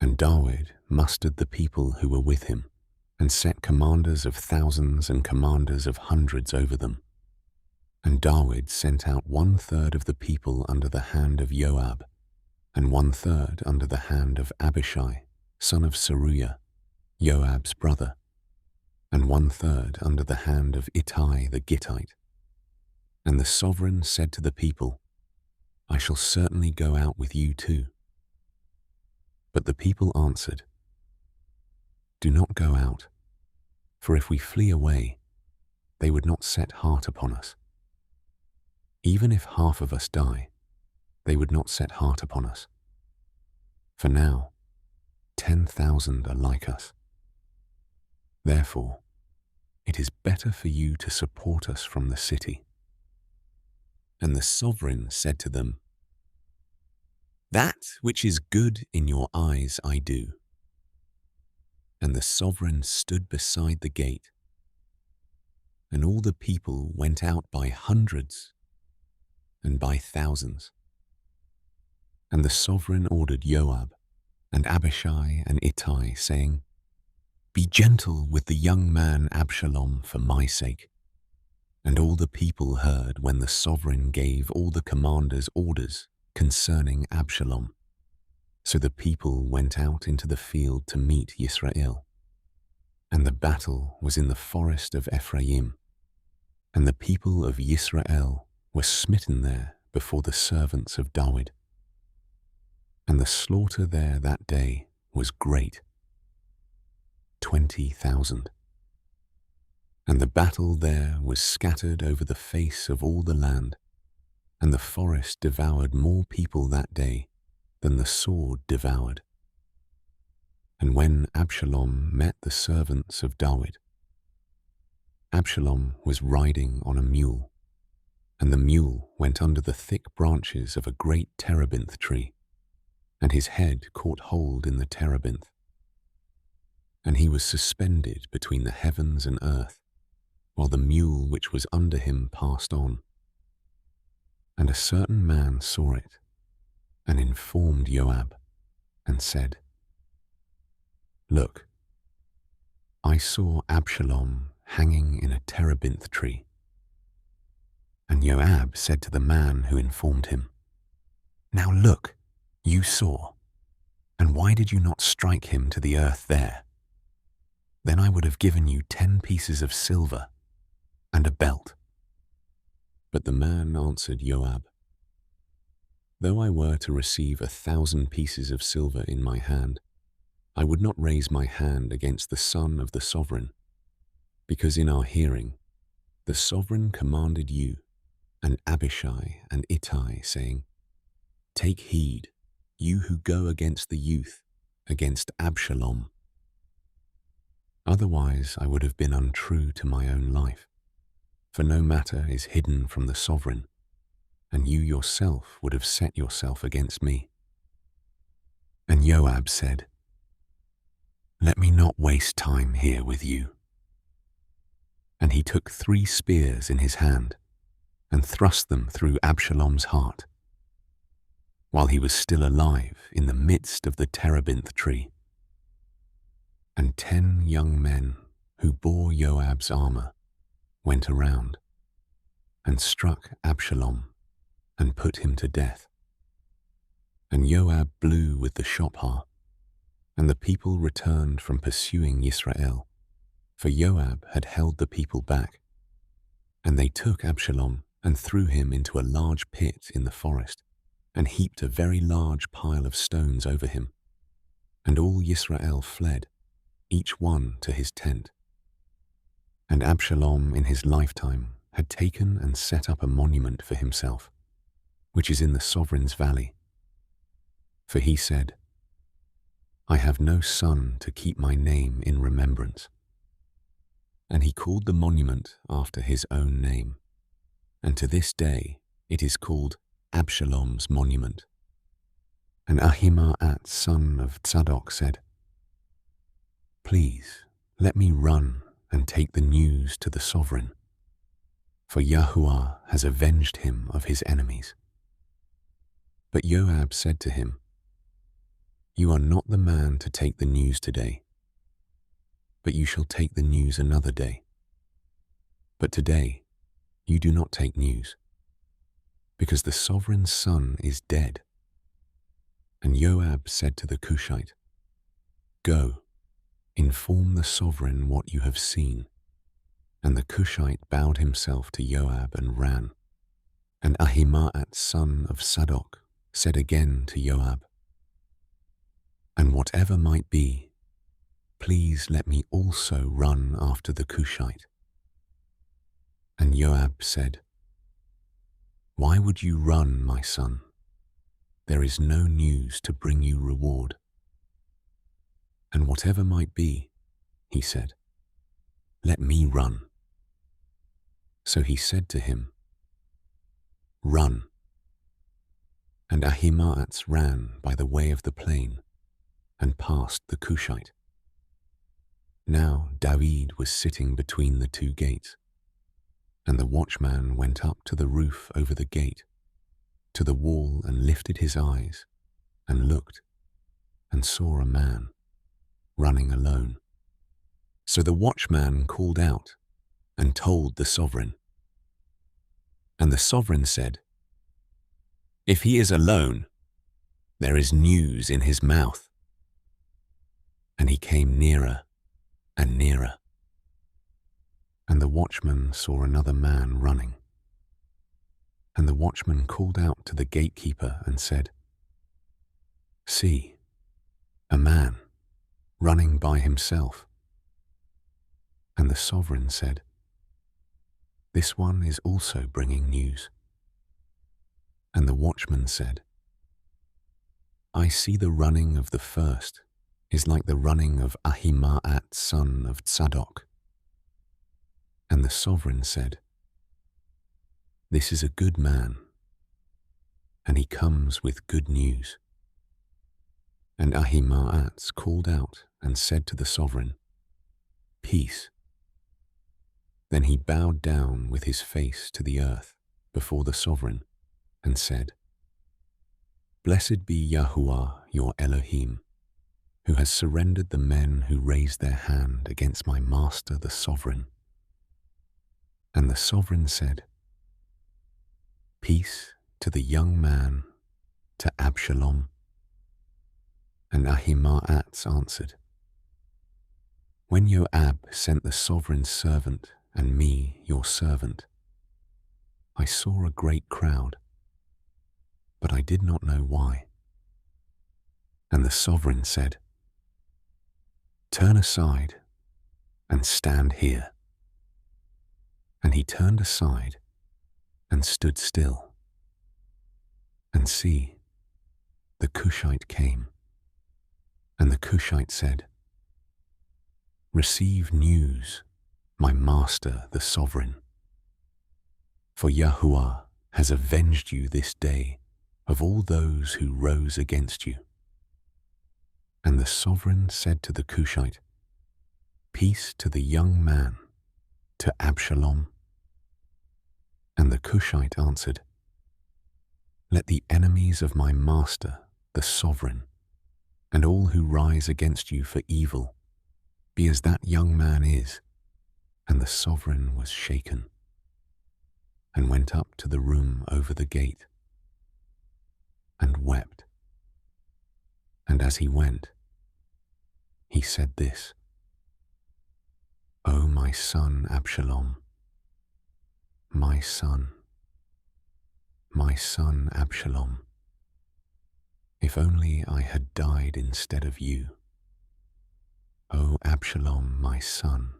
And David mustered the people who were with him, and set commanders of thousands and commanders of hundreds over them. And David sent out 1/3 of the people under the hand of Joab, and 1/3 under the hand of Abishai, son of Zeruiah, Joab's brother, and 1/3 under the hand of Ittai the Gittite. And the sovereign said to the people, I shall certainly go out with you too. But the people answered, Do not go out, for if we flee away, they would not set heart upon us. Even if half of us die, they would not set heart upon us. For now, 10,000 are like us. Therefore, it is better for you to support us from the city. And the sovereign said to them, That which is good in your eyes I do. And the sovereign stood beside the gate, and all the people went out by hundreds and by thousands. And the sovereign ordered Joab and Abishai and Ittai, saying, Be gentle with the young man Absalom for my sake. And all the people heard when the sovereign gave all the commanders orders concerning Absalom. So the people went out into the field to meet Yisrael. And the battle was in the forest of Ephraim. And the people of Yisrael were smitten there before the servants of David. And the slaughter there that day was great, 20,000. And the battle there was scattered over the face of all the land, and the forest devoured more people that day than the sword devoured. And when Absalom met the servants of David, Absalom was riding on a mule, and the mule went under the thick branches of a great terebinth tree, and his head caught hold in the terebinth. And he was suspended between the heavens and earth, while the mule which was under him passed on. And a certain man saw it, and informed Joab, and said, Look, I saw Absalom hanging in a terebinth tree. And Joab said to the man who informed him, Now look, you saw, and why did you not strike him to the earth there? Then I would have given you 10 pieces of silver and a belt. But the man answered Joab, Though I were to receive 1,000 pieces of silver in my hand, I would not raise my hand against the son of the sovereign, because in our hearing the sovereign commanded you and Abishai and Ittai, saying, Take heed, you who go against the youth, against Absalom. Otherwise I would have been untrue to my own life, for no matter is hidden from the sovereign, and you yourself would have set yourself against me. And Joab said, Let me not waste time here with you. And he took 3 spears in his hand, and thrust them through Absalom's heart, while he was still alive in the midst of the terebinth tree. And 10 young men who bore Joab's armor went around, and struck Absalom, and put him to death. And Joab blew with the shophar, and the people returned from pursuing Yisrael, for Joab had held the people back. And they took Absalom and threw him into a large pit in the forest, and heaped a very large pile of stones over him. And all Yisrael fled, each one to his tent. And Absalom in his lifetime had taken and set up a monument for himself, which is in the sovereign's valley. For he said, I have no son to keep my name in remembrance. And he called the monument after his own name, and to this day it is called Absalom's monument. And Ahimaaz son of Zadok said, Please let me run and take the news to the sovereign, for Yahuah has avenged him of his enemies. But Joab said to him, You are not the man to take the news today, but you shall take the news another day. But today you do not take news, because the sovereign's son is dead. And Joab said to the Cushite, Go, inform the sovereign what you have seen. And the Cushite bowed himself to Joab and ran. And Ahimaaz, son of Zadok, said again to Joab, And whatever might be, please let me also run after the Cushite. And Joab said, Why would you run, my son? There is no news to bring you reward. And whatever might be, he said, let me run. So he said to him, Run. And Ahimaaz ran by the way of the plain and passed the Cushite. Now David was sitting between the two gates, and the watchman went up to the roof over the gate, to the wall, and lifted his eyes, and looked, and saw a man running alone. So the watchman called out and told the sovereign. And the sovereign said, If he is alone, there is news in his mouth. And he came nearer and nearer. And the watchman saw another man running. And the watchman called out to the gatekeeper and said, See, a man running by himself. And the sovereign said, This one is also bringing news. And the watchman said, I see the running of the first is like the running of Ahimaaz, son of Zadok. And the sovereign said, This is a good man, and he comes with good news. And Ahimaaz called out and said to the sovereign, Peace. Then he bowed down with his face to the earth before the sovereign and said, Blessed be Yahuah your Elohim, who has surrendered the men who raised their hand against my master the sovereign. And the sovereign said, Peace to the young man, to Absalom. And Ahimaaz answered, When Joab sent the sovereign's servant and me, your servant, I saw a great crowd, but I did not know why. And the sovereign said, Turn aside and stand here. And he turned aside and stood still. And see, the Cushite came. And the Cushite said, Receive news, my master the sovereign. For Yahuah has avenged you this day of all those who rose against you. And the sovereign said to the Cushite, Peace to the young man, to Absalom. And the Cushite answered, Let the enemies of my master, the sovereign, and all who rise against you for evil, be as that young man is. And the sovereign was shaken, and went up to the room over the gate, and wept. And as he went, he said this, O my son Absalom, my son Absalom, if only I had died instead of you. O Absalom, my son,